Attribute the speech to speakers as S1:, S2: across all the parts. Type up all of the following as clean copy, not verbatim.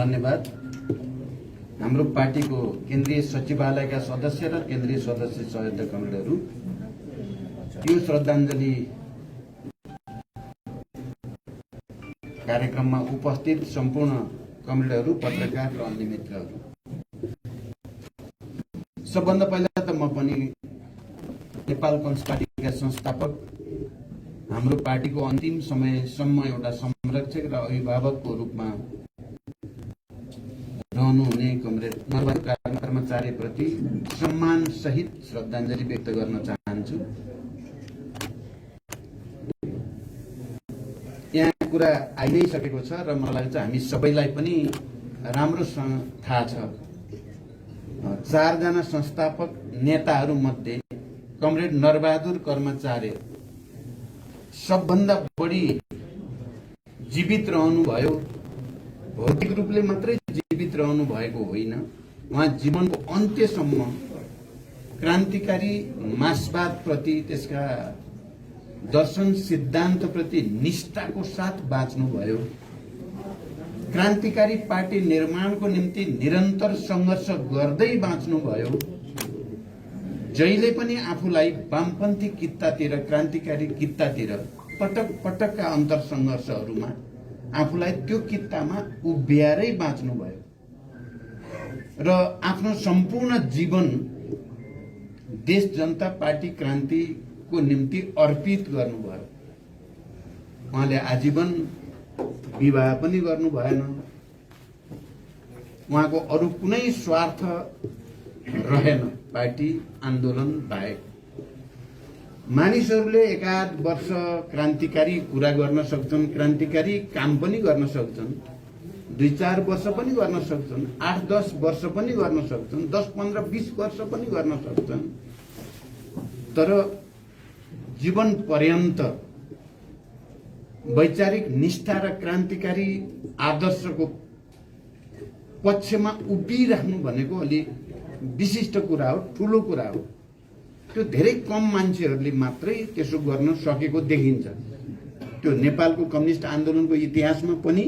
S1: धन्यवाद। हाम्रो पार्टीको केन्द्रीय सचिवालयका सदस्य र केन्द्रीय सदस्य सहायता कमरेडहरू, यो श्रद्धाञ्जली कार्यक्रममा उपस्थित सम्पूर्ण कमरेडहरू, पत्रकार र अन्य मित्रहरू, सबभन्दा पहिला त म पनि नेपाल कम्युनिस्ट पार्टीका संस्थापक, हाम्रो पार्टीको अन्तिम समयसम्म एउटा संरक्षक र अभिभावकको रूपमा रहनुहुने कमरेड नरबहादुर कर्मचारीप्रति सम्मान सहित श्रद्धाञ्जली व्यक्त गर्न चाहन्छु। यहाँ कुरा आइ नै सकेको छ र मलाई लाग्छ हामी सबैलाई पनि राम्रोसँग थाहा छ। 4 जना संस्थापक नेताहरू मध्ये कमरेड नरबहादुर कर्मचारी सबभन्दा बढी जीवित रहनुभयो। भौतिक रूपले मात्रै जीवित रहनु भएको होइन, उहाँ जीवनको अन्त्यसम्म क्रान्तिकारी मार्क्सवाद प्रति, त्यसका दर्शन सिद्धान्त प्रति निष्ठाको साथ बाँच्नुभयो। क्रान्तिकारी पार्टी निर्माणको निम्ति निरन्तर सङ्घर्ष गर्दै बाँच्नुभयो। जहिले पनि आफूलाई वामपन्थी कित्तातिर, क्रान्तिकारी कित्तातिर पटक पटकका अन्तर सङ्घर्षहरूमा आफूलाई त्यो कित्तामा उभ्याएरै बाँच्नुभयो र आफ्नो सम्पूर्ण जीवन देश जनता पार्टी क्रान्तिको निम्ति अर्पित गर्नुभयो। उहाँले आजीवन विवाह पनि गर्नु भएन। उहाँको अरू कुनै स्वार्थ रहेन पार्टी आन्दोलन बाहेक। मानिसहरूले एकाध वर्ष क्रान्तिकारी कुरा गर्न सक्छन्, क्रान्तिकारी काम पनि गर्न सक्छन्, 2-4 वर्ष पनि गर्न सक्छन्, 8-10 वर्ष पनि गर्न सक्छन्, 10-15-20 वर्ष पनि गर्न सक्छन्, तर जीवन पर्यन्त वैचारिक निष्ठा र क्रान्तिकारी आदर्शको पक्षमा उभिराख्नु भनेको अलि विशिष्ट कुरा हो, ठूलो कुरा हो। त्यो धेरै कम मान्छेहरूले मात्रै त्यसो गर्न सकेको देखिन्छ। त्यो नेपालको कम्युनिस्ट आन्दोलनको इतिहासमा पनि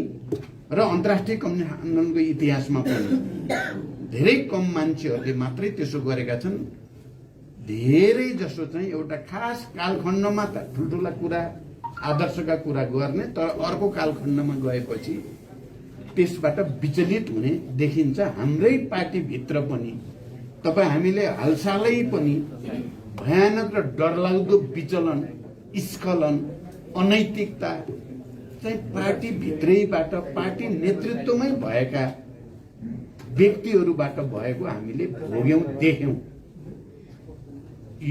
S1: र अन्तर्राष्ट्रिय कम्युनिस्ट आन्दोलनको इतिहासमा पनि धेरै कम मान्छेहरूले मात्रै त्यसो गरेका छन्। धेरै जसो चाहिँ एउटा खास कालखण्डमा त ठुल्ठुला कुरा, आदर्शका कुरा गर्ने, तर अर्को कालखण्डमा गएपछि त्यसबाट विचलित हुने देखिन्छ। हाम्रै पार्टीभित्र पनि तपाईँ हामीले हालसालै पनि भयानक र डरलाग्दो विचलन, स्खलन, अनैतिकता चाहिँ पार्टीभित्रैबाट, पार्टी नेतृत्वमै भएका व्यक्तिहरूबाट भएको हामीले भोग्यौं, देख्यौं।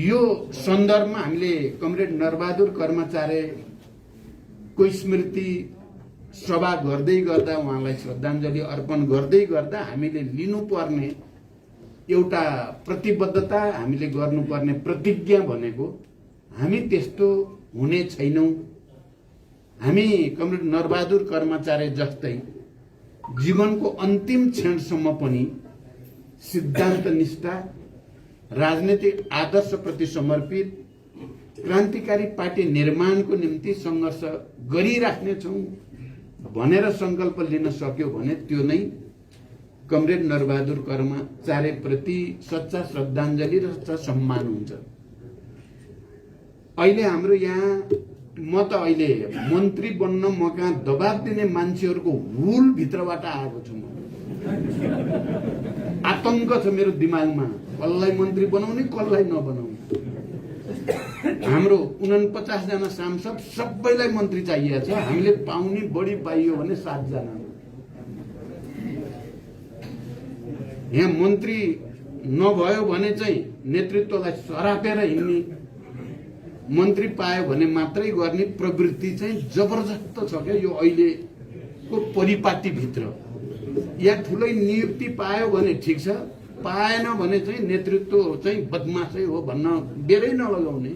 S1: यो सन्दर्भमा हामीले कमरेड नरबहादुर कर्मचारीको स्मृति सभा गर्दै गर्दा, उहाँलाई श्रद्धाञ्जली अर्पण गर्दै गर्दा हामीले लिनुपर्ने एउटा प्रतिबद्धता, हामीले गर्नुपर्ने प्रतिज्ञा भनेको हामी त्यस्तो हुने छैनौं। हामी कमरेड नरबहादुर कर्मचारी जस्तै जीवनको अन्तिम क्षणसम्म पनि सिद्धान्त निष्ठा, राजनीतिक आदर्शप्रति समर्पित, क्रान्तिकारी पार्टी निर्माणको निम्ति सङ्घर्ष गरिराख्नेछौँ भनेर सङ्कल्प लिन सक्यो भने त्यो नै कमरेड नरबहादुर कर्मचारीप्रति सच्चा श्रद्धाञ्जली र सच्चा सम्मान हुन्छ। अहिले हाम्रो यहाँ म त अहिले मन्त्री बन्न म कहाँ दबाब दिने मान्छेहरूको हुल भित्रबाट आएको छु। म आतंक छ मेरो दिमागमा, कसलाई मन्त्री बनाउने, कसलाई नबनाउने। हाम्रो 49 जना सांसद सबैलाई मन्त्री चाहिएको छ। हामीले पाउने बढी पाइयो भने 7 जना। यहाँ मन्त्री नभयो भने चाहिँ नेतृत्वलाई सरापेर हिँड्ने, मन्त्री पायो भने मात्रै गर्ने प्रवृत्ति चाहिँ जबरजस्त छ क्या यो अहिलेको परिपाटीभित्र। या ठुलै नियुक्ति पायो भने ठिक छ, पाएन भने चाहिँ नेतृत्व चाहिँ बदमासै हो भन्न बेरै नलगाउने।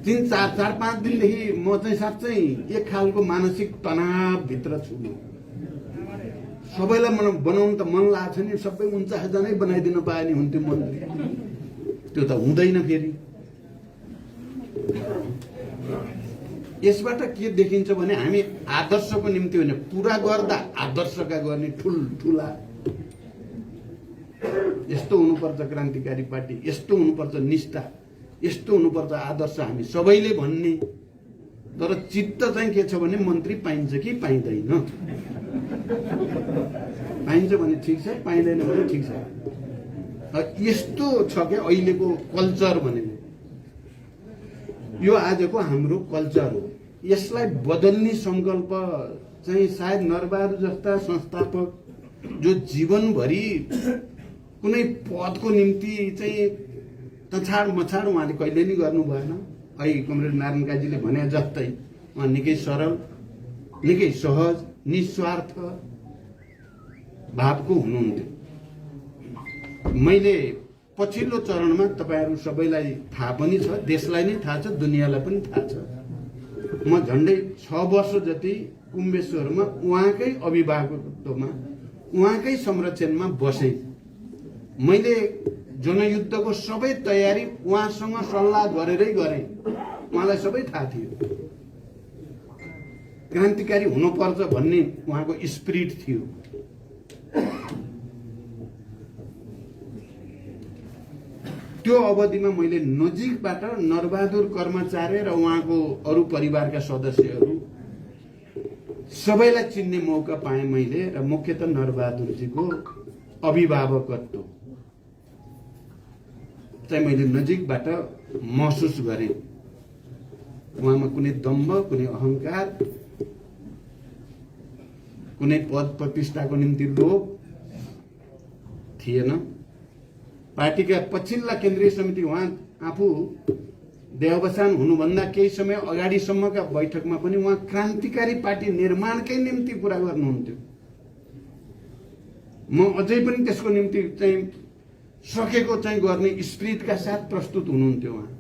S1: 3-4-5 दिनदेखि म चाहिँ साँच्चै एक खालको मानसिक तनावभित्र छु। सबैलाई मलाई बनाउनु त मन लाग्छ नि, सबै 49 जनै बनाइदिनु पाए नि हुन्थ्यो मन्त्री। त्यो त हुँदैन फेरि। यसबाट के देखिन्छ भने हामी आदर्शको निम्ति होइन, पुरा गर्दा आदर्शका गर्ने ठुला यस्तो हुनुपर्छ क्रान्तिकारी पार्टी, यस्तो हुनुपर्छ निष्ठा, यस्तो हुनुपर्छ आदर्श हामी सबैले भन्ने। तर चित्त चाहिँ के छ भने मन्त्री पाइन्छ कि पाइँदैन, पाइन्छ भने ठिक छ, पाइँदैन भने ठिक छ। यस्तो छ क्या अहिलेको कल्चर भनेको। यो आजको हाम्रो कल्चर हो। यसलाई बदल्ने संकल्प चाहिँ सायद नरबहादुर जस्ता संस्थापक जो जीवनभरि कुनै पदको निम्ति चाहिँ तछाड मछाड उहाँले कहिले नि गर्नु भएन। अहिले कमरेड नारायण काजीले भने जस्तै उहाँ निकै सरल, निकै सहज, निस्वार्थ भावको हुनुहुन्थ्यो। मैले पछिल्लो चरणमा तपाईहरु सबैलाई थाहा पनि छ, देशलाई नै थाहा छ, दुनियाँलाई पनि थाहा छ, म झन्डै 6 वर्ष जति कुम्बेश्वरमा उहाँकै अभिभावकत्वमा उहाँकै संरक्षणमा बसे। मैले जनयुद्धको सबै तयारी उहाँसँग सल्लाह गरेरै गरे। उहाँलाई सबै थाहा थियो क्रान्तिकारी हुनुपर्छ भन्ने उहाँको स्पिरिट थियो। त्यो अवधिमा मैले नजिकबाट नरबहादुर कर्मचारी र उहाँको अरु परिवारका सदस्यहरू सबैलाई चिन्ने मौका पाएँ मैले, र मुख्यतः नरबहादुरजीको अभिभावकत्व चाहिँ मैले नजिकबाट महसुस गरेँ। उहाँमा कुनै दम्भ, कुनै अहंकार, कुनै पद प्रतिष्ठाको निम्ति लोभ थिएन। पार्टीका पछिल्ला केन्द्रीय समिति उहाँ आफू देहावसान हुनुभन्दा केही समय अगाडिसम्मका बैठकमा पनि उहाँ क्रान्तिकारी पार्टी निर्माणकै निम्ति कुरा गर्नुहुन्थ्यो। म अझै पनि त्यसको निम्ति चाहिँ सकेको चाहिँ गर्ने स्पिरिटका साथ प्रस्तुत हुनुहुन्थ्यो उहाँ।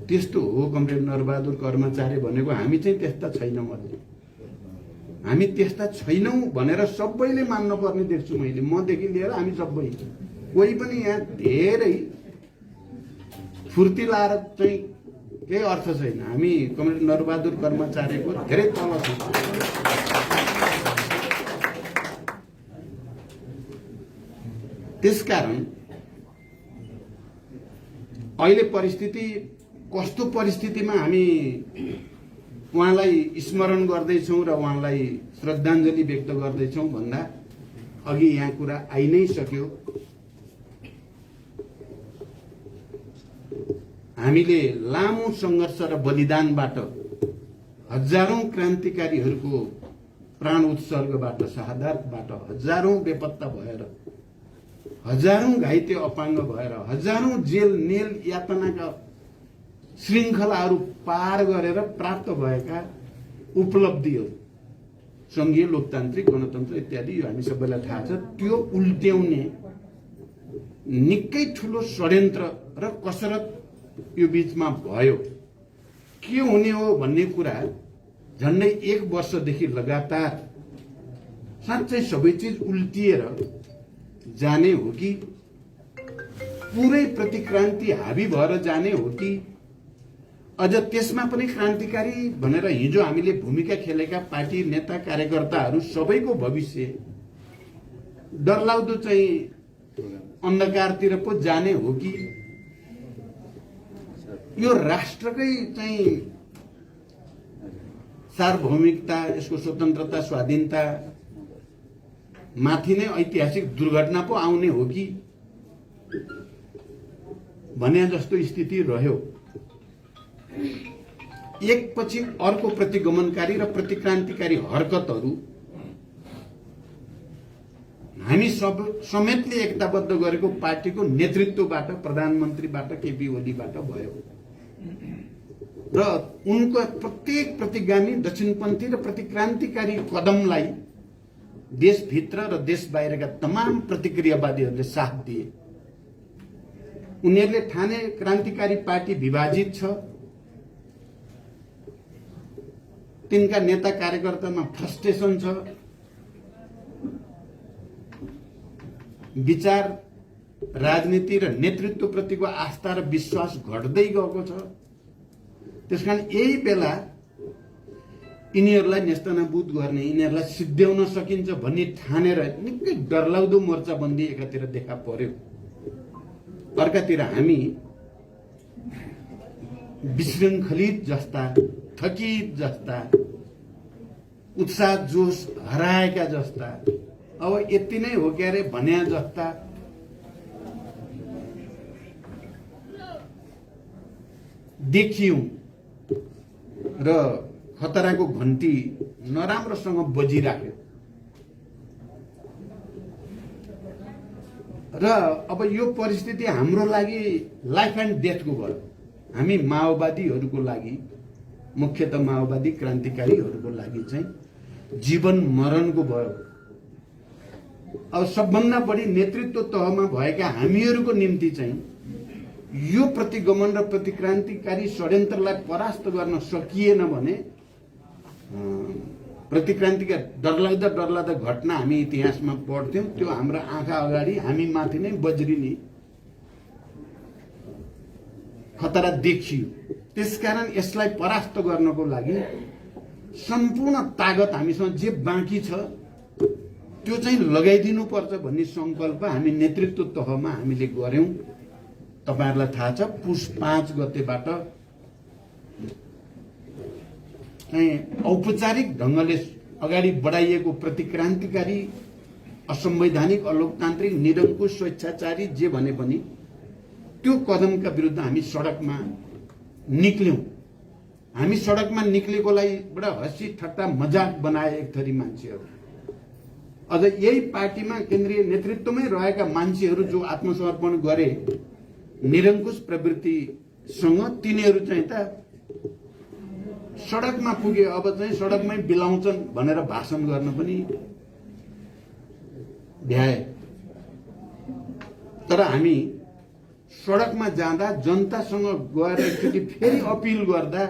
S1: त्यस्तो हो कमरेड नरबहादुर कर्मचारी भनेको। हामी चाहिँ त्यस्ता छैनौँ अझै, हामी त्यस्ता छैनौँ भनेर सबैले मान्न पर्ने देख्छु मैले, मदेखि लिएर हामी सबै। कोही पनि यहाँ धेरै फुर्ती लाएर चाहिँ केही अर्थ छैन। हामी कमरेड नरबहादुर कर्मचारीको धेरै तल छौँ। त्यसकारण अहिले परिस्थिति कस्तो परिस्थितिमा हामी उहाँलाई स्मरण गर्दैछौँ र उहाँलाई श्रद्धाञ्जली व्यक्त गर्दैछौँ भन्दा अघि यहाँ कुरा आइ नै सक्यो। हामीले लामो संघर्ष र बलिदानबाट हजारौं क्रान्तिकारीहरूको प्राण उत्सर्गबाट, शहादतबाट, हजारौं बेपत्ता भएर, हजारौं घाइते अपाङ्ग भएर, हजारौं जेल नेल यातनाका श्रृङ्खलाहरू पार गरेर प्राप्त भएका उपलब्धिहरू, संघीय लोकतान्त्रिक गणतन्त्र इत्यादि यो हामी सबैलाई थाहा छ। त्यो उल्ट्याउने निकै ठुलो षड्यन्त्र र कसरत यो बीचमा भयो। के हुने हो भन्ने कुरा झन्डै 1 वर्षदेखि लगातार साँच्चै सबै चिज उल्टिएर जाने हो कि पुरै प्रतिक्रान्ति हावी भएर जाने हो कि अझ त्यसमा पनि क्रान्तिकारी भनेर हिजो हामीले भूमिका खेलेका पार्टी नेता कार्यकर्ताहरू सबैको भविष्य डरलाग्दो चाहिँ अन्धकारतिर पो जाने हो कि यो राष्ट्रकै चाहिँ सार्वभौमिकता, यसको स्वतन्त्रता, स्वाधीनता माथि नै ऐतिहासिक दुर्घटना पो आउने हो कि भने जस्तो स्थिति रह्यो। एकपछि अर्को प्रतिगमनकारी र प्रतिक्रान्तिकारी हरकतहरू हामी सब समेतले एकताबद्ध गरेको पार्टीको नेतृत्वबाट, प्रधानमन्त्रीबाट, केपी ओलीबाट भयो र उनको प्रत्येक प्रतिगामी दक्षिणपन्थी र प्रतिक्रान्तिकारी कदमलाई देशभित्र र देश बाहिरका तमाम प्रतिक्रियावादीहरूले साथ दिए। उनीहरूले ठाने क्रान्तिकारी पार्टी विभाजित छ, तिनका नेता कार्यकर्तामा फ्रस्ट्रेसन छ, विचार राजनीति र नेतृत्व प्रतिको आस्था र विश्वास घट्दै गएको छ, त्यसकारण यही बेला यिनीहरूलाई नेस्तनाबुद गर्ने, यिनीहरूलाई सिद्ध्याउन सकिन्छ भन्ने ठानेर निकै डरलाग्दो मोर्चाबन्दी एकातिर देखा पर्यो। अर्कातिर हामी विशृङ्खलित जस्ता, थकित जस्ता, उत्साह जोश हराएका जस्ता, अब यति नै हो क्यारे भन्या जस्ता देखियौं र खतराको घन्टी नराम्रोसँग बजिराख्यो। र अब यो परिस्थिति हाम्रो लागि लाइफ एन्ड डेथको भयो। हामी माओवादीहरूको लागि, मुख्यतः माओवादी क्रान्तिकारीहरूको लागि चाहिँ जीवन मरणको भयो। अब सबभन्दा बढी नेतृत्व तहमा भएका हामीहरूको निम्ति चाहिँ यो प्रतिगमन र प्रतिक्रान्तिकारी षड्यन्त्रलाई परास्त गर्न सकिएन भने प्रतिक्रान्तिका डरलाग्दा घटना हामी इतिहासमा पढ्थ्यौं, त्यो हाम्रो आँखा अगाडि हामी माथि नै बज्रिने खतरा देखियो। त्यसकारण यसलाई परास्त गर्नको लागि सम्पूर्ण तागत हामीसँग जे बाँकी छ त्यो चाहिँ लगाइदिनु पर्छ भन्ने संकल्प हामी नेतृत्व तहमा हामीले गर्यौं। तपाईहरुलाई थाहा छ, पुस 5 गतेबाट औपचारिक ढंगले अगाडि बढाइएको प्रतिक्रान्तिकारी, असंवैधानिक, अलोकतान्त्रिक, निरङ्कुश, स्वेच्छाचारी जे भने पनि त्यो कदमका विरुद्ध हामी सडकमा निक्ल्यौं। हामी सडकमा निक्लेकोलाई बडा हँसी ठट्टा मजाक बनाए एक थरी मान्छेहरू। अझ यही पार्टीमा केन्द्रीय नेतृत्वमै रहेका मान्छेहरू जो आत्मसमर्पण गरे निरङ्कुश प्रवृत्तिसँग, तिनीहरू चाहिँ त सडकमा पुगे, अब चाहिँ सडकमै बिलाउँछन् भनेर भाषण गर्न पनि भ्याए। तर हामी सडकमा जाँदा, जनतासँग गएर एकचोटि फेरि अपिल गर्दा,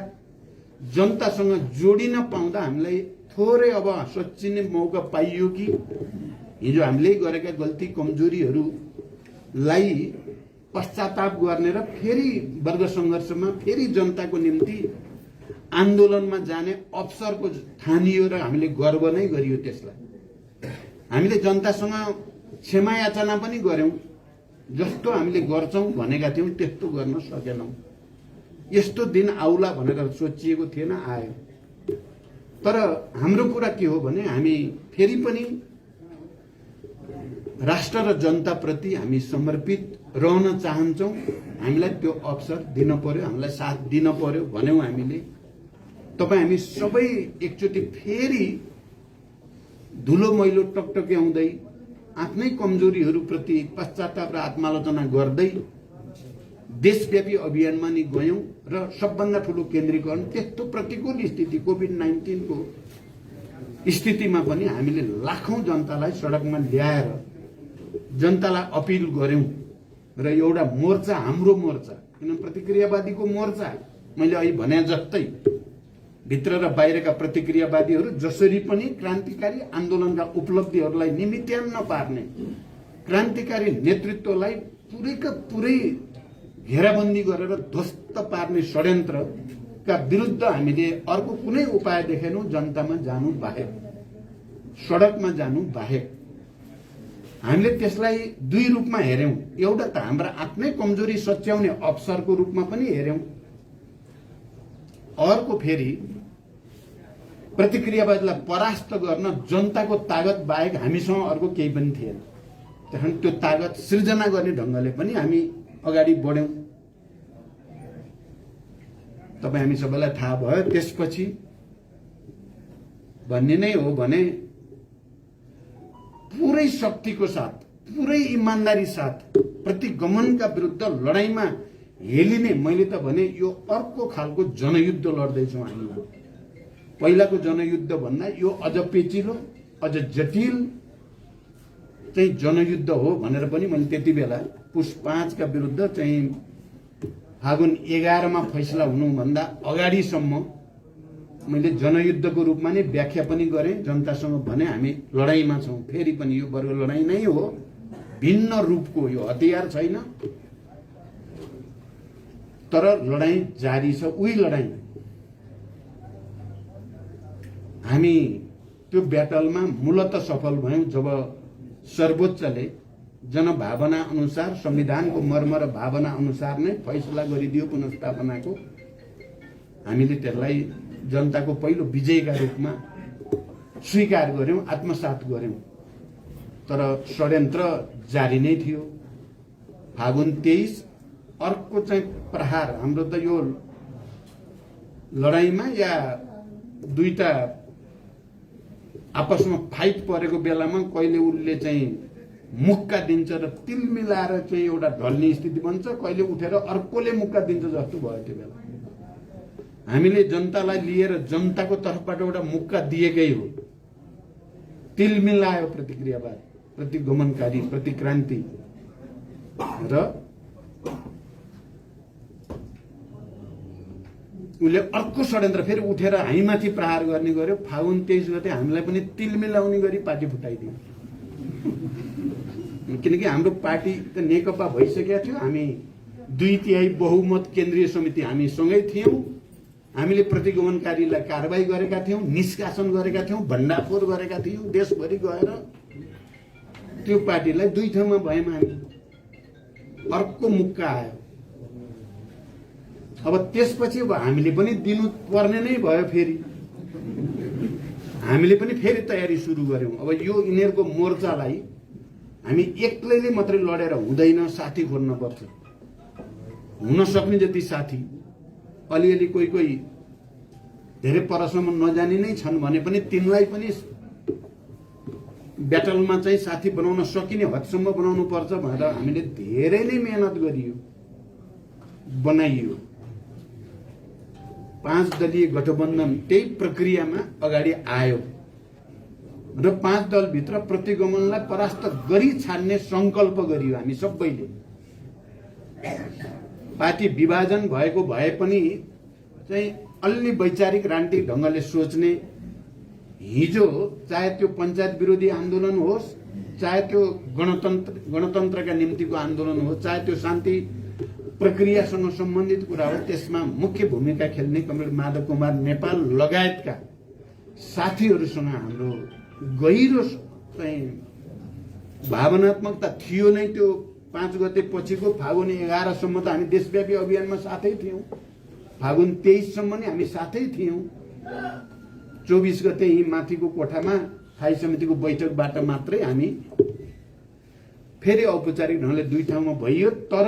S1: जनतासँग जोडिन पाउँदा हामीलाई थोरै अब सोचिने मौका पाइयो कि हिजो हामीले गरेका गल्ती कमजोरीहरूलाई पश्चाताप गर्ने र फेरि वर्ग संघर्षमा, फेरि जनताको निम्ति आन्दोलनमा जाने अवसरको ठानियो र हामीले गर्व नै गरियो। त्यसलाई हामीले जनतासँग क्षमा याचना पनि गर्यौं। जस्तो हामीले गर्छौं भनेका थियौं त्यस्तो गर्न सकेनौं। यस्तो दिन आउला भनेर सोचिएको थिएन, आयो। तर हाम्रो कुरा के हो भने हामी फेरि पनि राष्ट्र र जनता प्रति हामी समर्पित रहन चाहन्छौं। हामीलाई त्यो अवसर दिन पर्यो, हामीलाई साथ दिन पर्यो भन्यौं हामीले। तपाई हामी सबै एकचोटि फेरि धुलो मैलो टकटक्याउँदै आफ्नै कमजोरीहरूप्रति पश्चाताप र आत्मालोचना गर्दै देशव्यापी अभियानमा नि गयौं र सबभन्दा ठूलो केन्द्रीकरण त्यस्तो प्रतिकूल स्थिति कोभिड-19 को स्थितिमा पनि हामीले लाखौं जनतालाई सडकमा ल्याएर जनतालाई अपील गर्यौं र एउटा मोर्चा, हाम्रो मोर्चा, किन प्रतिक्रियावादीको मोर्चा, मैले अघि भने जस्तै भित्र र बाहिरका प्रतिक्रियावादीहरू जसरी पनि क्रान्तिकारी आन्दोलनका उपलब्धिहरूलाई निमित्यान्न पार्ने, क्रान्तिकारी नेतृत्वलाई पुरैका पुरै घेराबन्दी गरेर ध्वस्त पार्ने षड्यन्त्रका विरुद्ध हामीले अर्को कुनै उपाय देखेनौं। जनतामा जानु बाहेक, सडकमा जानु बाहेक। हामीले त्यसलाई दुई रूपमा हेर्यौं। एउटा त हाम्रा आफ्नै कमजोरी सच्याउने अवसरको रूपमा पनि हेर्यौं, अर्को फेरि प्रतिक्रियावादीलाई परास्त गर्न जनताको तागत बाहेक हामीसँग अर्को केही पनि थिएन। त्यसैले त्यो तागत सृजना गर्ने ढंगले पनि हामी अगाडि बढ्यौं। तपाई हामी सबैलाई थाहा भयो त्यसपछि भन्ने नै हो भने पुरै शक्तिको साथ, पुरै इमानदारी साथ प्रतिगमनका विरुद्ध लडाईँमा हेलिने, मैले त भने यो अर्को खालको जनयुद्ध लड्दैछौं हामी। पहिलाको जनयुद्ध भन्दा यो अझ पेचिलो, अझ जटिल चाहिँ जनयुद्ध हो भनेर पनि मैले त्यति बेला पुस 5 का विरुद्ध चाहिँ फागुन 11 मा फैसला हुनुभन्दा अगाडिसम्म मैले जनयुद्धको रूपमा नै व्याख्या पनि गरे। जनतासँग भने हामी लडाईँमा छौं, फेरि पनि यो वर्ग लडाईँ नै हो, भिन्न रूपको यो हतियार छैन, तर लडाईँ जारी छ। उही लडाईँ हामी त्यो ब्याटलमा मूलत सफल भयौं जब सर्वोच्चले जनभावना अनुसार संविधानको मर्म र भावना अनुसार नै फैसला गरिदियो पुनर्स्थापनाको। हामीले त्यसलाई जनताको पहिलो विजयका रूपमा स्वीकार गर्यौं, आत्मसात गर्यौं। तर षड्यन्त्र जारी नै थियो। फागुन 23 अर्को चाहिँ प्रहार। हाम्रो त यो लडाईँमा या दुईटा आपसमा फाइट परेको बेलामा कहिले उसले चाहिँ मुक्का दिन्छ र तिल मिलाएर चाहिँ एउटा ढल्ने स्थिति बन्छ, कहिले उठेर अर्कोले मुक्का दिन्छ जस्तो भयो त्यो बेला। हामीले जनतालाई लिएर जनताको तर्फबाट एउटा मुक्का दिएकै हो। तिल मिलायो प्रतिक्रियावाद, प्रतिगमनकारी, प्रतिक्रान्ति र उसले अर्को षड्यन्त्र फेरि उठेर हामीमाथि प्रहार गर्ने गर्यो। फागुन 23 गते हामीलाई पनि तिल मिलाउने गरी पार्टी फुटाइदियो। किनकि हाम्रो पार्टी त नेकपा भइसकेको थियो। हामी 2/3 बहुमत केन्द्रीय समिति हामी सँगै थियौं। हामीले प्रतिगमनकारीलाई कारबाही गरेका थियौं, निष्कासन गरेका थियौं, भण्डाफोर गरेका थियौं। देशभरि गएर त्यो पार्टीलाई दुई ठाउँमा भयौं हामी। अर्को मुक्का आयो। अब त्यसपछि हामीले पनि दिनु पर्ने नै भयो। फेरि हामीले पनि फेरि तयारी सुरु गर्यौं। अब यो यिनीहरूको मोर्चालाई हामी एक्लैले मात्रै लडेर हुँदैन, साथी खोज्न पर्छ। हुन सक्ने जति साथी, अलिअलि कोही कोही धेरै परसम्म नजाने नै छन् भने पनि तिनलाई पनि ब्याटलमा चाहिँ साथी बनाउन सकिने हदसम्म बनाउनु पर्छ भनेर हामीले धेरै नै मेहनत गरियो, बनाइयो। 5 दलीय गठबन्धन त्यही प्रक्रियामा अगाडि आयो र 5 दलभित्र प्रतिगमनलाई परास्त गरी छाड्ने संकल्प गरियो हामी सबैले। पार्टी विभाजन भएको भए पनि चाहिँ अलि वैचारिक राजनीतिक ढंगले सोच्ने, हिजो चाहे त्यो पञ्चायत विरोधी आन्दोलन होस्, चाहे त्यो गणतन्त्रका निम्तिको आन्दोलन होस्, चाहे त्यो शान्ति प्रक्रियासँग सम्बन्धित कुरा हो, त्यसमा मुख्य भूमिका खेल्ने कमरेड माधव कुमार नेपाल लगायतका साथीहरूसँग हाम्रो गहिरो चाहिँ भावनात्मकता थियो नै। त्यो 5 गते पछिको फागुन 11 सम्म त हामी देशव्यापी अभियानमा साथै थियौं। फागुन 23 सम्म नै हामी साथै थियौं। 24 गते यही माथिको कोठामा स्थायी समितिको बैठकबाट मात्रै हामी फेरि औपचारिक ढंगले दुई ठाउँमा भइयो। तर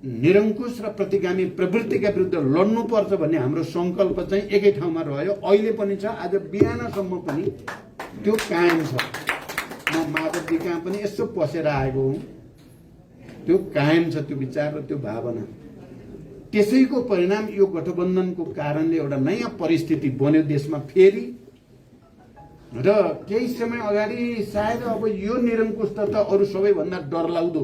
S1: निरंकुश र प्रतिगामी प्रवृत्तिका विरुद्ध लड्नुपर्छ भन्ने हाम्रो संकल्प चाहिँ एकै ठाउँमा रह्यो। अहिले पनि छ, आज बिहानसम्म पनि त्यो कायम छ। म माधवजी कहाँ पनि यसो पसेर आएको हुँ। त्यो कायम छ, त्यो विचार र त्यो भावना। त्यसैको परिणाम यो गठबन्धनको कारणले एउटा नयाँ परिस्थिति बन्यो देशमा फेरि। र केही समय अगाडि सायद अब यो निरंकुशता त अरु सबैभन्दा डरलाग्दो,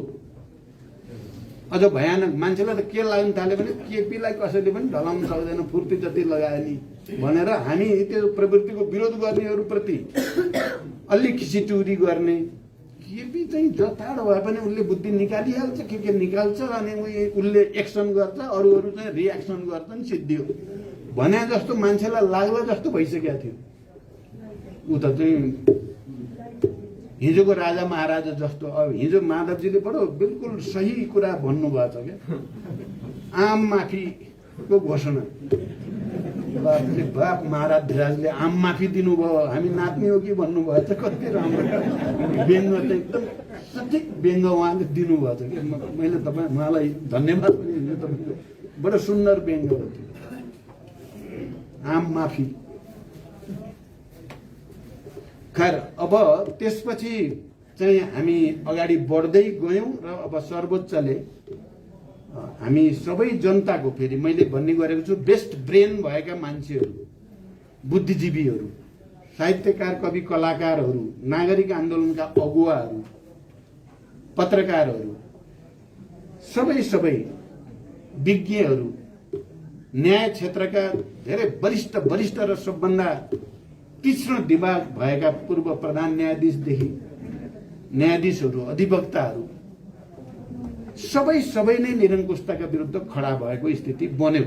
S1: अझ भयानक, मान्छेलाई त के लाग्न थाल्यो भने केपीलाई कसैले पनि ढलाउन सक्दैन, फुर्ती जति लगाए नि भनेर हामी त्यो प्रवृत्तिको विरोध गर्नेहरूप्रति अलि खिचिचुरी गर्ने। केपी चाहिँ जताड भए पनि उसले बुद्धि निकालिहाल्छ, के निकाल्छ, अनि उसले एक्सन गर्छ, अरूहरू चाहिँ रिएक्सन गर्छन्, सिद्धियो भने जस्तो मान्छेलाई लाग्ला जस्तो भइसकेको थियो। ऊ त चाहिँ हिजोको राजा महाराजा जस्तो। अब हिजो माधवजीले बडो बिल्कुल सही कुरा भन्नुभएको छ क्या, आम माफीको घोषणा। बाप महाराज धिराजले आम माफी दिनुभयो, हामी नाच्ने हो कि भन्नुभयो त कति राम्रो व्यङ्ग चाहिँ एकदम सठिक व्यङ्ग उहाँले दिनुभएको छ कि। मैले उहाँलाई धन्यवाद पनि दिन्छु, तपाईँको बडो सुन्दर व्यङ्ग हो त्यो आम माफी। खैर, अब त्यसपछि चाहिँ हामी अगाडि बढ्दै गयौं र अब सर्वोच्चले हामी सबै जनताको, फेरि मैले भन्ने गरेको छु, बेस्ट ब्रेन भएका मान्छेहरू, बुद्धिजीवीहरू, साहित्यकार, कवि, कलाकारहरू, नागरिक आन्दोलनका अगुवाहरू, पत्रकारहरू, सबै विज्ञहरू, न्याय क्षेत्रका धेरै वरिष्ठ र सबभन्दा तीक्ष्ण दिमाग भएका पूर्व प्रधान न्यायाधीशदेखि न्यायाधीशहरू, अधिवक्ताहरू, सबै नै निरंकुशताका विरुद्ध खडा भएको स्थिति बन्यो।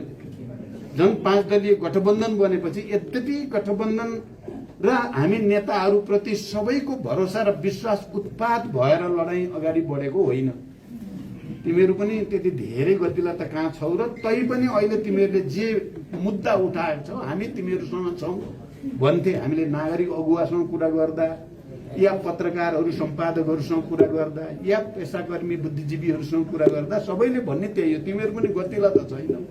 S1: झन् 5 दलीय गठबन्धन बनेपछि यद्यपि गठबन्धन र हामी नेताहरूप्रति सबैको भरोसा र विश्वास उत्पात भएर लडाईँ अगाडि बढेको होइन। तिमीहरू पनि त्यति धेरै गतिला त कहाँ छौ र तै पनि अहिले तिमीहरूले जे मुद्दा उठाएको छौ हामी तिमीहरूसँग छौँ भन्थे। हामीले नागरिक अगुवासँग कुरा गर्दा या पत्रकारहरू सम्पादकहरूसँग कुरा गर्दा या पेसाकर्मी बुद्धिजीवीहरूसँग कुरा गर्दा सबैले भन्ने त्यही हो, तिमीहरू पनि गतिला त छैन,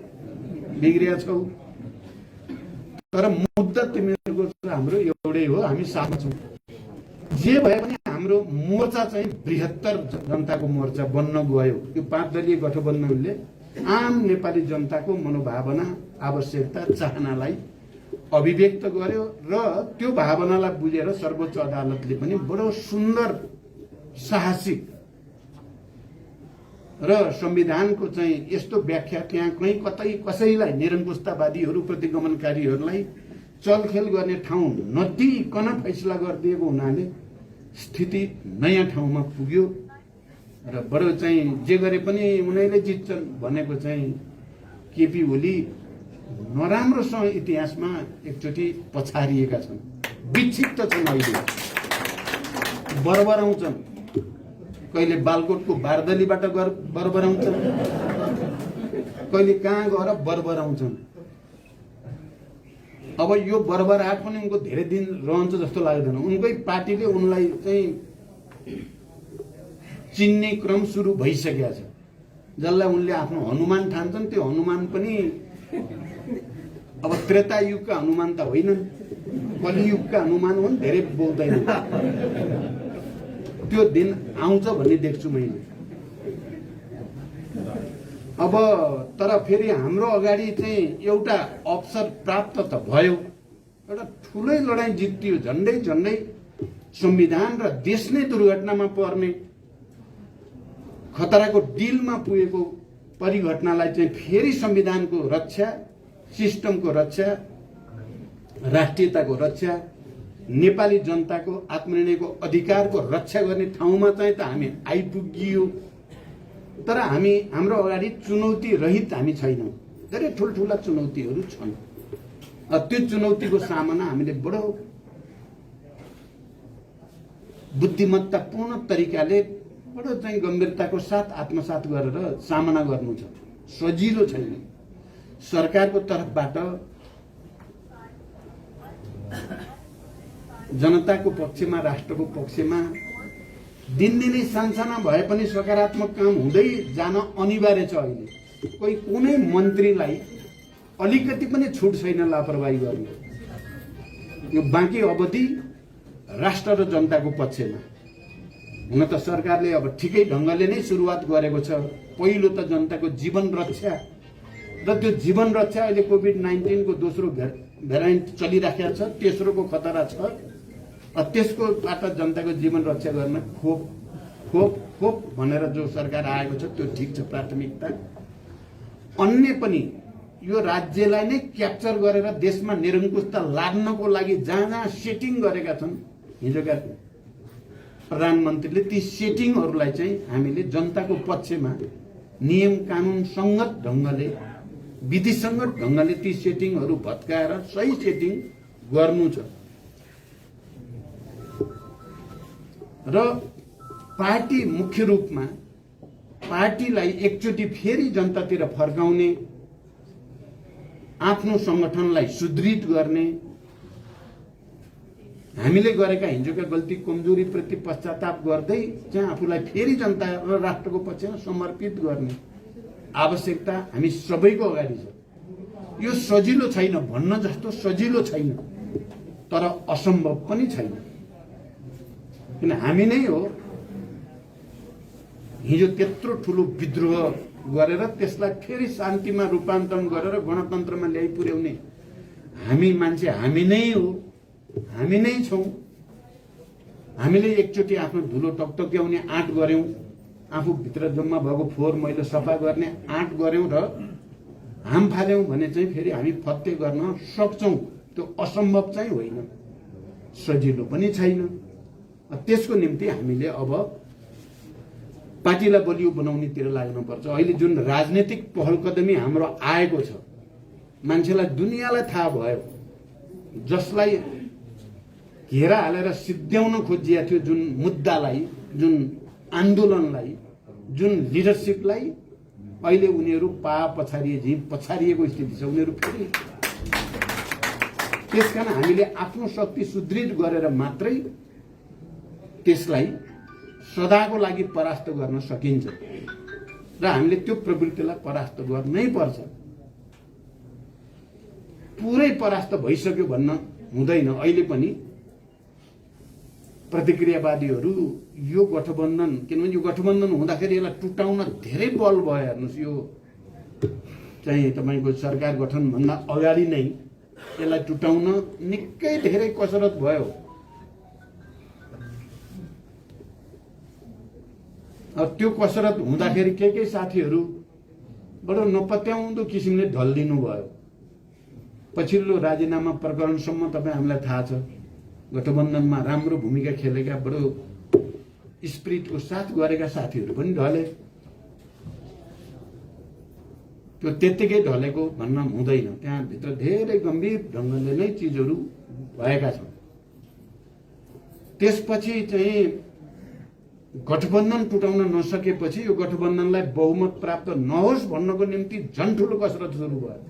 S1: बिग्रिया छौ। तर मुद्दा तिमीहरूको हाम्रो एउटै हो, हामी साथमा छौँ। जे भए पनि हाम्रो मोर्चा चाहिँ बृहत्तर जनताको मोर्चा बन्न गयो। यो 5 दलीय गठबन्धनले आम नेपाली जनताको मनोभावना, आवश्यकता, चाहनालाई अभिव्यक्त गर्यो र त्यो भावनालाई बुझेर सर्वोच्च अदालतले पनि बडो सुन्दर, साहसिक र संविधानको चाहिँ यस्तो व्याख्या त्यहाँ कहीँ कतै कसैलाई निरङ्कुशतावादीहरू, प्रतिगमनकारीहरूलाई चलखेल गर्ने ठाउँ नदिइकन फैसला गरिदिएको हुनाले स्थिति नयाँ ठाउँमा पुग्यो र बडो चाहिँ जे गरे पनि उनीहरूले जित्छन् भनेको चाहिँ केपी ओली नराम्रोसँग इतिहासमा एकचोटि पछारिएका छन्, विक्षिप्त छन्, अहिले बरबराउँछन्। कहिले बालकोटको बारदलीबाट बरबराउँछन्, कहिले कहाँ गएर बरबराउँछन्। अब यो बरबराहट पनि उनको धेरै दिन रहन्छ जस्तो लाग्दैन। उनकै पार्टीले उनलाई चाहिँ चिन्ने क्रम सुरु भइसकेको छ। जसलाई उनले आफ्नो हनुमान ठान्छन् त्यो हनुमान पनि अब त्रेता युगका हनुमान त होइन, कलियुगका हनुमान हुन्, धेरै बोल्दैन। त्यो दिन आउँछ भन्ने देख्छु मैले। अब तर फेरि हाम्रो अगाडि चाहिँ एउटा अवसर प्राप्त त भयो, एउटा ठुलै लडाईँ जित्यो। झन्डै झन्डै संविधान र देश नै दुर्घटनामा पर्ने खतराको डिलमा पुगेको परिघटनालाई चाहिँ फेरि संविधानको रक्षा, सिस्टमको रक्षा, राष्ट्रियताको रक्षा, नेपाली जनताको आत्मनिर्णयको अधिकारको रक्षा गर्ने ठाउँमा चाहिँ त हामी आइपुगियो। तर हाम्रो अगाडि चुनौती रहित हामी छैनौँ। धेरै ठुल्ठुला चुनौतीहरू छन्। त्यो चुनौतीको सामना हामीले बडो बुद्धिमत्तापूर्ण तरिकाले, बडो चाहिँ गम्भीरताको साथ आत्मसात गरेर सामना गर्नु छ। सजिलो छैन। सरकारको तर्फबाट जनताको पक्षमा, राष्ट्रको पक्षमा दिनदिनै सानसाना भए पनि सकारात्मक काम हुँदै जान अनिवार्य छ। अहिले कोही कुनै मन्त्रीलाई अलिकति पनि छुट छैन लापरवाही गर्ने। यो बाँकी अवधि राष्ट्र र जनताको पक्षमा। हुन त सरकारले अब ठिकै ढङ्गले नै सुरुवात गरेको छ। पहिलो त जनताको जीवन रक्षा र त्यो जीवन रक्षा अहिले कोभिड-19 को दोस्रो भेरिएन्ट चलिराखेको छ, तेस्रोको खतरा छ। त्यसकोबाट जनताको जीवन रक्षा गर्न खोप खोप खोप भनेर जो सरकार आएको छ त्यो ठिक छ, प्राथमिकता। अन्य पनि यो राज्यलाई नै क्याप्चर गरेर देशमा निरङ्कुशता लाद्नको लागि जहाँ जहाँ सेटिङ गरेका छन् हिजोका प्रधानमन्त्रीले, ती सेटिङहरूलाई चाहिँ हामीले जनताको पक्षमा नियम कानुन संगत ढङ्गले, विधिसङ्गत ढङ्गले ती सेटिङहरू भत्काएर सही सेटिङ गर्नु छ। र पार्टी मुख्य रूपमा पार्टीलाई एकचोटि फेरि जनतातिर फर्काउने, आफ्नो संगठनलाई सुदृढ गर्ने, हामीले गरेका हिजोका गल्ती कमजोरी प्रति पश्चाताप गर्दै चाहिँ आफूलाई फेरि जनता र राष्ट्रको पक्षमा समर्पित गर्ने आवश्यकता हामी सबैको अगाडि छ। यो सजिलो छैन, भन्न जस्तो सजिलो छैन, तर असम्भव पनि छैन। किन हामी नै हो हिजो त्यत्रो ठुलो विद्रोह गरेर त्यसलाई फेरि शान्तिमा रूपान्तरण गरेर गणतन्त्रमा ल्याइ पुर्याउने हामी मान्छे हामी नै हो, हामी नै छौँ। हामीले एकचोटि आफ्नो धुलो टकटक्याउने आँट गर्यौं, आफूभित्र जम्मा भएको फोहोर मैलो सफा गर्ने आँट गर्यौं र हाम फाल्यौं भने चाहिँ फेरि हामी फत्ते गर्न सक्छौं। त्यो असम्भव चाहिँ होइन, सजिलो पनि छैन। त्यसको निम्ति हामीले अब पार्टीलाई बलियो बनाउनेतिर लाग्नुपर्छ। अहिले जुन राजनीतिक पहल कदमी हाम्रो आएको छ मान्छेलाई दुनियाँलाई थाहा भयो, जसलाई घेरा हालेर सिद्ध्याउन खोजिएको थियो, जुन मुद्दालाई, जुन आन्दोलनलाई, जुन लिडरसिपलाई, अहिले उनीहरू पछारिएको स्थिति छ। उनीहरू फेरि त्यसकारण हामीले आफ्नो शक्ति सुदृढ गरेर मात्रै त्यसलाई सदाको लागि परास्त गर्न सकिन्छ र हामीले त्यो प्रवृत्तिलाई परास्त गर्नै पर्छ। पुरै परास्त भइसक्यो भन्न हुँदैन। अहिले पनि प्रतिक्रियावादीहरू यो गठबन्धन, किनभने यो गठबन्धन हुँदाखेरि यसलाई टुटाउन धेरै बल भयो। हेर्नुहोस्, यो चाहिँ तपाईँको सरकार गठनभन्दा अगाडि नै यसलाई टुटाउन निकै धेरै कसरत भयो। अब त्यो कसरत हुँदाखेरि के साथीहरू बडो नपत्याउँदो किसिमले ढल्दिनु भयो। पछिल्लो राजीनामा प्रकरणसम्म तपाईँ हामीलाई थाहा छ, गठबन्धनमा राम्रो भूमिका खेलेका, बडो स्पिरिटको साथ गरेका साथीहरू पनि ढले। त्यो त्यत्तिकै ढलेको भन्न हुँदैन, त्यहाँभित्र धेरै गम्भीर ढङ्गले नै चिजहरू भएका छन्। त्यसपछि चाहिँ गठबन्धन टुटाउन नसकेपछि यो गठबन्धनलाई बहुमत प्राप्त नहोस् भन्नको निम्ति झन् ठुलो कसरत सुरु भयो।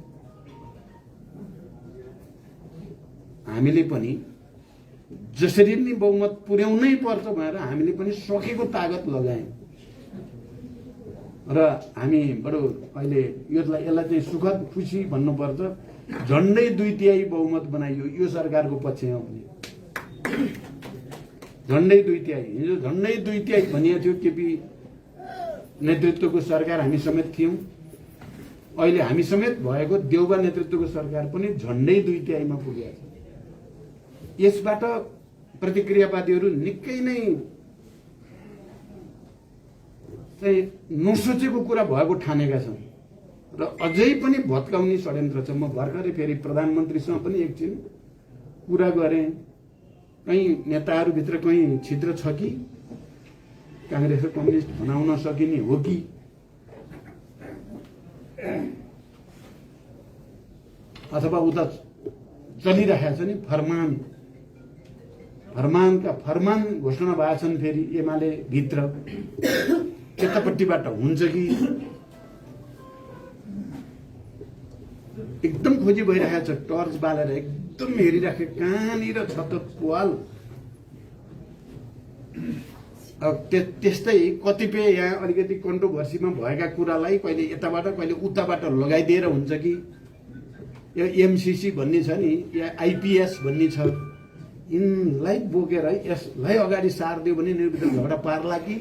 S1: हामीले पनि जसरी नै बहुमत पुर्याउनै पर्छ भनेर हामीले पनि सकेको तागत लगायौँ र हामी बडो अहिले यसलाई चाहिँ सुखद खुसी भन्नुपर्छ, झन्डै 2/3 बहुमत बनाइयो यो सरकारको पक्षमा पनि। झन्डै 2/3, हिजो झन्डै 2/3 भनिएको थियो केपी नेतृत्वको सरकार, हामी समेत थियौँ। अहिले हामी समेत भएको देउबा नेतृत्वको सरकार पनि झन्डै 2/3 मा पुगेको छ। यसबाट प्रतिक्रियावादीहरू निकै नै चाहिँ नसोचेको कुरा भएको ठानेका छन् र अझै पनि भत्काउने षड्यन्त्र छ। म भर्खरै फेरि प्रधानमन्त्रीसँग पनि एकछिन कुरा गरेँ, कहीँ नेताहरूभित्र कहीँ छिद्र छ कि, काङ्ग्रेस र कम्युनिस्ट बनाउन सकिने हो कि, अथवा उता चलिरहेको छ नि फरमान घोषणा भएका छन् फेरि एमाले भित्र, त्यतापट्टिबाट हुन्छ कि, एकदम खोजी भइरहेको छ। टर्च बालेर एकदम हेरिराखे कहाँनिर छ त पाल। अब त्यस्तै कतिपय यहाँ अलिकति कन्ट्रोभर्सीमा भएका कुरालाई कहिले यताबाट कहिले उताबाट लगाइदिएर हुन्छ कि, यो एमसिसी भन्ने छ नि, या आइपिएस भन्ने छ, यिनलाई बोकेर यसलाई अगाडि सारिदियो भने निर्विरोध झगडा पार्ला कि,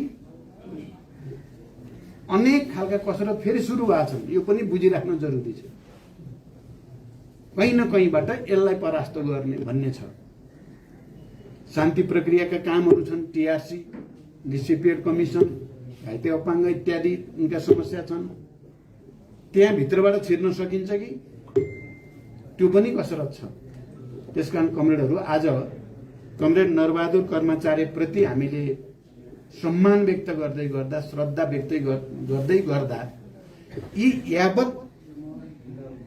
S1: अनेक खालका कसरत फेरि सुरु भएको छन्। यो पनि बुझिराख्न जरुरी छ। कहीँ न कहीँबाट यसलाई परास्त गर्ने भन्ने छ। शान्ति प्रक्रियाका कामहरू छन्, टिआरसी, डिसिपिएर कमिसन, घाइते अपाङ्ग इत्यादि उनका समस्या छन्। त्यहाँभित्रबाट छिर्न सकिन्छ कि, त्यो पनि कसरत छ। त्यसकारण कमरेडहरू, आज कमरेड नरबहादुर कर्माचार्यप्रति हामीले सम्मान व्यक्त गर्दै गर्दा, श्रद्धा व्यक्त गर्दै गर्दा, यी यावत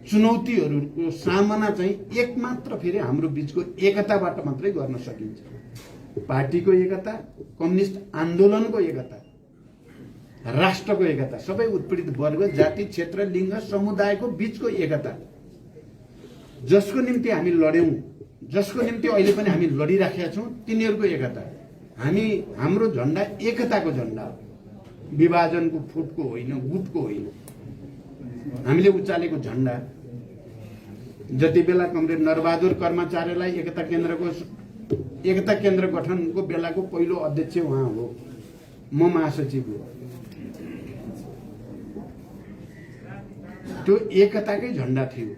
S1: चुनौतीहरूको सामना चाहिँ एकमात्र फेरि हाम्रो बीचको एकताबाट मात्रै गर्न सकिन्छ। पार्टीको एकता, कम्युनिस्ट आन्दोलनको एकता, राष्ट्रको एकता, सबै उत्पीडित वर्ग, जाति, क्षेत्र, लिङ्ग, समुदायको बीचको एकता, जसको निम्ति हामी लड्यौं, जसको निम्ति अहिले पनि हामी लडिराखेका छौं, तिनीहरूको एकता। हाम्रो झण्डा एकताको झण्डा हो, विभाजनको, फुटको होइन, गुटको होइन। हामीले उचालेको झण्डा। जति बेला कमरेड नरबहादुर कर्माचार्यलाई एकता केन्द्र गठनको बेलाको पहिलो अध्यक्ष उहाँ हो, म महासचिव हो। त्यो एकताकै झण्डा थियो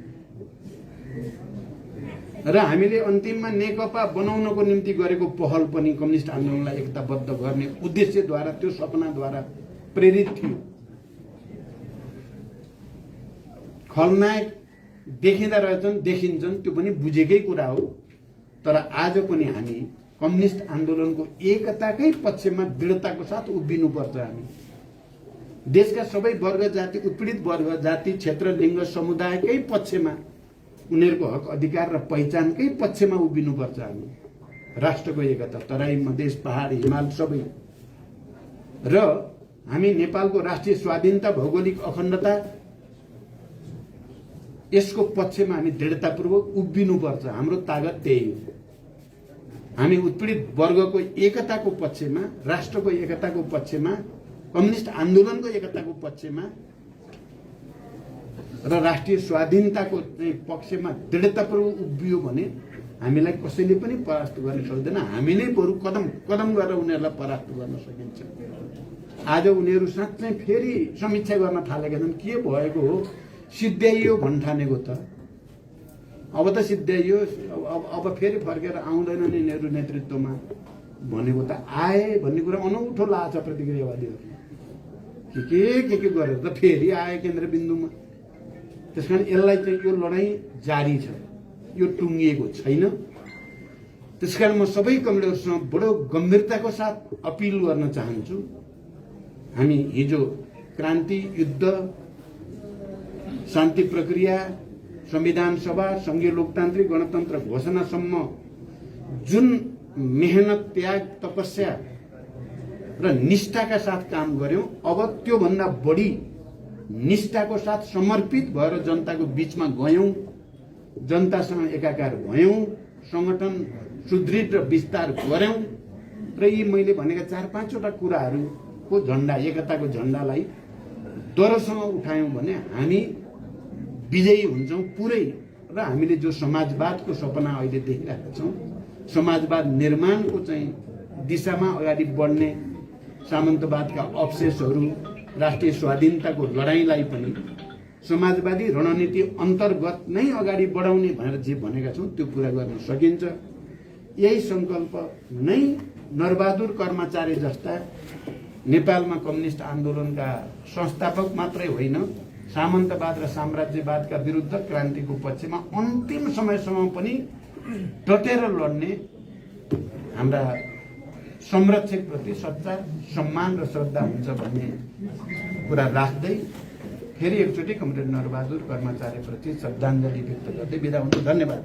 S1: र हामीले अन्तिममा नेकपा बनाउनको निम्ति गरेको पहल पनि कम्युनिस्ट आन्दोलनलाई एकताबद्ध गर्ने उद्देश्यद्वारा, त्यो सपनाद्वारा प्रेरित थियो। खलनायक देखिँदा रहेछन्, देखिन्छन्, त्यो पनि बुझेकै कुरा हो। तर आज पनि हामी कम्युनिस्ट आन्दोलनको एकताकै पक्षमा दृढताको साथ उभिनुपर्छ। हामी देशका सबै वर्ग, जाति, उत्पीडित वर्ग, जाति, क्षेत्र, लिङ्ग, समुदायकै पक्षमा उनीहरूको हक अधिकार र पहिचानकै पक्षमा उभिनुपर्छ। हामी राष्ट्रको एकता, तराई, मधेस, पहाड, हिमाल सबै, र हामी नेपालको राष्ट्रिय स्वाधीनता, भौगोलिक अखण्डता, यसको पक्षमा हामी दृढतापूर्वक उभिनुपर्छ। हाम्रो तागत त्यही हो। हामी उत्पीडित वर्गको एकताको पक्षमा, राष्ट्रको एकताको पक्षमा, कम्युनिस्ट आन्दोलनको एकताको पक्षमा र राष्ट्रिय स्वाधीनताको पक्षमा दृढतापूर्वक उभियो भने हामीलाई कसैले पनि परास्त गर्न सक्दैन। हामी नै बरु कदम कदम गरेर उनीहरूलाई परास्त गर्न सकिन्छ। आज उनीहरू साँच्चै फेरि समीक्षा गर्न थालेका छन्। के भएको हो? सिद्ध्याइयो भन्ठानेको त अब त सिद्ध्याइयो, अब फेरि फर्केर आउँदैनन् यिनीहरू नेतृत्वमा भनेको त आए भन्ने कुरा अनौठो लाग्छ प्रतिक्रियावादीहरू। के गरेर त फेरि आए केन्द्रबिन्दुमा। त्यसकारण यसलाई चाहिँ यो लडाईँ जारी छ, यो टुङ्गिएको छैन। त्यसकारण म सबै कमरेडहरूसँग बडो गम्भीरताको साथ अपिल गर्न चाहन्छु। हामी हिजो क्रान्ति, युद्ध, शान्ति प्रक्रिया, संविधान सभा, संघीय लोकतान्त्रिक गणतन्त्र घोषणासम्म जुन मेहनत, त्याग, तपस्या र निष्ठाका साथ काम गर्यौं, अब त्योभन्दा बढी निष्ठाको साथ समर्पित भएर जनताको बीचमा गयौं, जनतासँग एकाकार भयौं, संगठन सुदृढ र विस्तार गर्यौं र यी मैले भनेका 4-5 वटा कुराहरूको झण्डा, एकताको झण्डालाई दरोसँग उठायौं भने हामी विजयी हुन्छौं पुरै। र हामीले जो समाजवादको सपना अहिले देखिरहेका छौं, समाजवाद निर्माणको चाहिँ दिशामा अगाडि बढ्ने सामन्तवादका अवशेषहरू, राष्ट्रिय स्वाधीनताको लडाईँलाई पनि समाजवादी रणनीति अन्तर्गत नै अगाडि बढाउने भनेर जे भनेका छौं त्यो पूरा गर्न सकिन्छ। यही संकल्प नै नरबहादुर कर्माचार्य जस्ता नेपालमा कम्युनिस्ट आन्दोलनका संस्थापक मात्रै होइन, सामन्तवाद र साम्राज्यवादका विरुद्ध क्रान्तिको पक्षमा अन्तिम समयसम्म पनि डटेर लड्ने हाम्रा संरक्षकप्रति सच्चा सम्मान र श्रद्धा हुन्छ भन्ने कुरा राख्दै फेरि एकचोटि कमरेड नरबहादुर कर्माचार्यप्रति श्रद्धाञ्जली व्यक्त गर्दै बिदा हुनु। धन्यवाद।